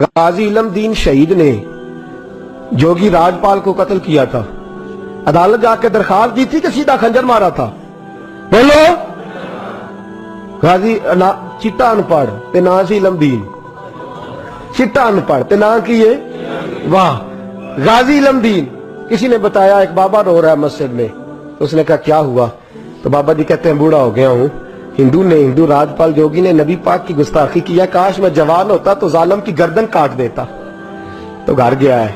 غازی علم دین شہید نے جوگی راجپال کو قتل کیا تھا، عدالت جا کے درخواست دی تھی کہ سیدھا خنجر مارا تھا؟ بولو۔ غازی چٹا ان پڑھ تے نا سی علم دین، چٹا ان پڑھ تے نا کیے واہ غازی علم دین۔ کسی نے بتایا ایک بابا رو رہا ہے مسجد میں، اس نے کہا کیا ہوا؟ تو بابا جی کہتے ہیں بوڑھا ہو گیا ہوں، ہندو راجپال جوگی نے نبی پاک کی گستاخی کیا، کاش میں جوان ہوتا تو ظالم کی گردن کاٹ دیتا۔ تو گھر گیا ہے،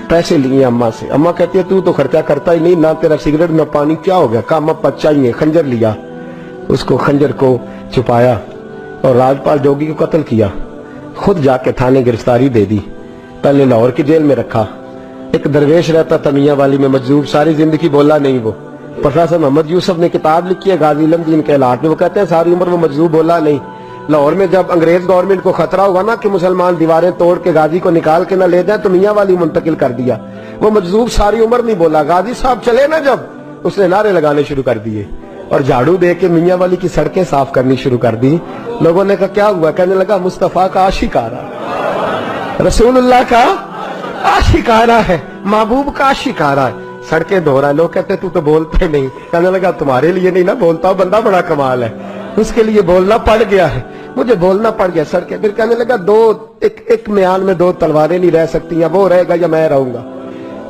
پیسے لیے اماں سے، اماں کہتی ہے تو خرچہ کرتا ہی نہیں، نہ تیرا سگریٹ نہ پانی، کیا ہو گیا؟ کام اب چاہیے، خنجر لیا، اس کو خنجر کو چھپایا اور راجپال جوگی کو قتل کیا، خود جا کے تھانے گرفتاری دے دی، پہلے لاہور کی جیل میں رکھا۔ ایک درویش رہتا تھا میاں والی میں مجذوب، ساری زندگی بولا نہیں وہ۔ پروفیسر محمد یوسف نے کتاب لکھی ہے غازی علم دین کے علاج میں، وہ کہتے ہیں ساری عمر وہ مجذوب بولا نہیں۔ لاہور میں جب انگریز گورنمنٹ کو خطرہ ہوا نا کہ مسلمان دیواریں توڑ کے غازی کو نکال کے نہ لے جائیں، تو میاں والی منتقل کر دیا، وہ مجذوب ساری عمر نہیں بولا۔ غازی صاحب چلے نا جب، اس نے نعرے لگانے شروع کر دیے اور جھاڑو دے کے میاں والی کی سڑکیں صاف کرنی شروع کر دی۔ لوگوں نے کہا کیا ہوا؟ کہنے لگا مصطفیٰ کا عاشق آ رہا، رسول اللہ کا عاشق آ رہا ہے، محبوب کا عاشق آ رہا ہے، سڑکیں دھو رہا ہے۔ لوگ کہتے تو بولتے نہیں، کہنے لگا تمہارے لیے نہیں نا بولتا ہوں، بندہ بڑا کمال ہے، اس کے لیے بولنا پڑ گیا ہے، مجھے بولنا پڑ گیا سڑکیں۔ پھر کہنے لگا ایک میان میں دو تلواریں نہیں رہ سکتی، یا وہ رہے گا یا میں رہوں گا،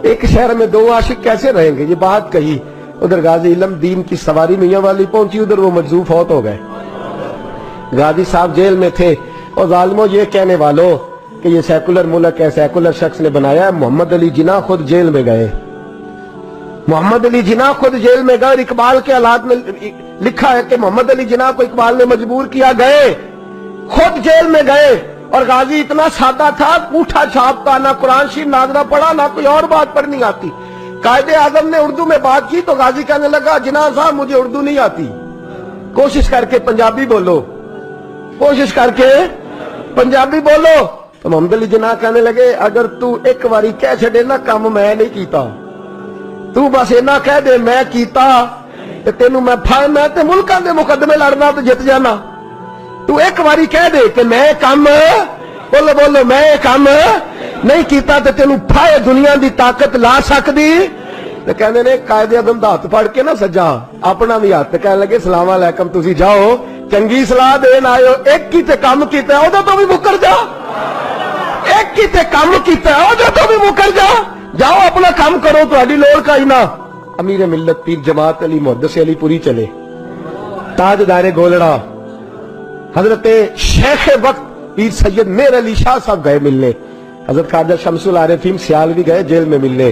ایک شہر میں دو عاشق کیسے رہیں گے؟ یہ بات کہی، ادھر غازی علم دین کی سواری میاں والی پہنچی، ادھر وہ مجذوب فوت ہو گئے۔ غازی صاحب جیل میں تھے، اور ظالموں یہ کہنے والوں کہ یہ سیکولر ملک ہے، سیکولر شخص نے بنایا ہے، محمد علی جناح خود جیل میں گئے، محمد علی جناح خود جیل میں گئے، اور اقبال کے حالات میں لکھا ہے کہ محمد علی جناح کو اقبال نے مجبور کیا، گئے خود جیل میں گئے۔ اور غازی اتنا سادہ تھا، انگوٹھا چھاپ کا، نہ قرآن شریف ناظرہ پڑھا، نہ کوئی اور بات پڑھنی آتی۔ قائد اعظم نے اردو میں بات کی تو غازی کہنے لگا جناح صاحب مجھے اردو نہیں آتی، کوشش کر کے پنجابی بولو، کوشش کر کے پنجابی بولو۔ تو محمد علی جناح کہنے لگے اگر تو ایک باری کہہ چھڑے نا کام میں نہیں کیتا، تو بس اینا کہہ دے میں کیتا تے تینوں میں تے ملکاں دے مقدمے لڑنا تو جت جانا، تو ایک باری کہہ دے کہ میں کام بولو میں کام نہیں کیتا تے تینوں پھائے دنیا دی طاقت لا سکدی۔ تے کہنے نے قائد اعظم دا ہاتھ پھڑ کے نا سجا اپنا بھی ہاتھ، کہنے لگے السلام علیکم تسی جاؤ، چنگی صلاح دین آئے ہو، ایک کی تے کام کیتا ہے او تو بھی مکر جا، ایک کی تے کام کیتا ہے او تو بھی مکر جا، جاؤ اپنا کام کرو، تہاڈی لوڑ کا ہی نہ۔ امیر ملت پیر جماعت علی محدث علی پوری چلے، تاجدار گولڑا حضرت شیخ وقت پیر سید میر علی شاہ صاحب گئے ملنے، حضرت قادر شمس العارفین سیالوی گئے جیل میں ملنے۔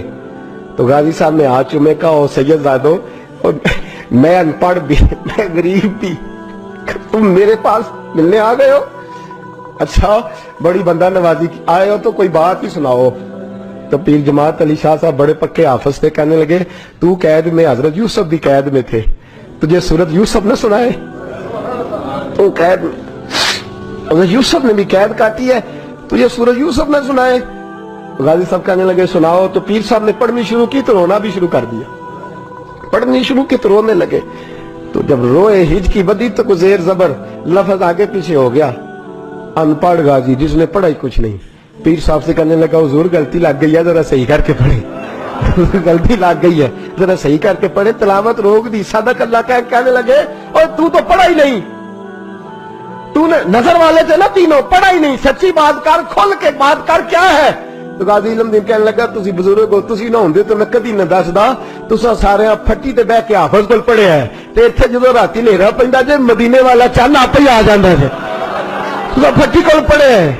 تو غازی صاحب نے ہاتھ چومے کہا او سید زادو میں ان پڑھ بھی، میں غریب بھی، تم میرے پاس ملنے آ گئے ہو؟ اچھا بڑی بندہ نوازی آئے ہو تو کوئی بات ہی سناؤ۔ تو پیر جماعت علی شاہ صاحب بڑے پکے حافظ تھے، کہنے لگے تو قید میں، حضرت یوسف بھی قید میں تھے، تجھے سورت یوسف نہ سنائے؟ تو قید میں، حضرت یوسف نے بھی قید کاٹی ہے، تجھے سورت یوسف نہ سنائے؟ غازی صاحب کہنے لگے سناؤ۔ تو پیر صاحب نے پڑھنی شروع کی تو رونا بھی شروع کر دیا، پڑھنی شروع کی تو رونے لگے۔ تو جب روئے ہج کی بدی تو کو زیر زبر لفظ آگے پیچھے ہو گیا، ان پڑھ غازی جس نے پڑھا ہی کچھ نہیں۔ پیر صاحب سے کہنے لگا حضور غلطی لگ گئی ہے، ذرا صحیح کر کے پڑھے، غلطی لگ گئی ہے ذرا صحیح کر کے پڑھے، تلاوت روک دی، صدق اللہ کہنے لگے اور تو پڑھا ہی نہیں، تو نے نظر والے تھے نا تینوں، پڑھا ہی نہیں، سچی بات کر، کھل کے بات کر، کیا ہے؟ تو غازی علم دین کہنے لگا تسی بزرگ ہو، تسی نہ ہوندے تو میں کدی نہ دسدا، تساں سارے پھٹی تے بیٹھ کے حافظ کول پڑھیا ہے، تے ایتھے جدوں راتی ہنیرا پیندا جے مدینے والا چن آپ ہی آ جاندا ہے، تساں پھٹی کول پڑھیا ہے۔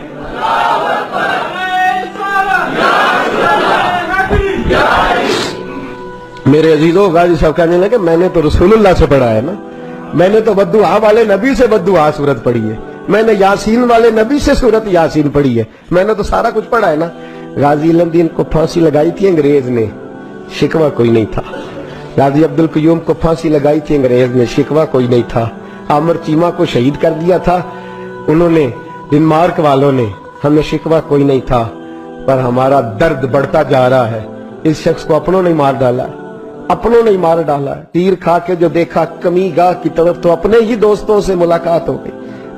میرے عزیزوں غازی صاحب کہنے لگے میں نے تو رسول اللہ سے پڑھا ہے نا، میں نے تو بددعا والے نبی سے بددعا سورت پڑھی ہے، میں نے یاسین والے نبی سے سورت یاسین پڑھی ہے، میں نے تو سارا کچھ پڑھا ہے نا۔ غازی علم دین کو پھانسی لگائی تھی انگریز نے، شکوہ کوئی نہیں تھا۔ غازی عبد القیوم کو پھانسی لگائی تھی انگریز نے، شکوہ کوئی نہیں تھا۔ عامر چیمہ کو شہید کر دیا تھا انہوں نے، ڈنمارک والوں نے، ہمیں شکوہ کوئی نہیں تھا، پر ہمارا درد بڑھتا جا رہا ہے۔ اس شخص کو اپنوں نے مار ڈالا، اپنوں نے مار ڈالا، تیر کھا کے جو دیکھا کمی گاہ کی طرف تو اپنے ہی دوستوں سے ملاقات ہو گئی،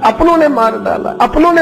اپنوں نے مار ڈالا، اپنوں نے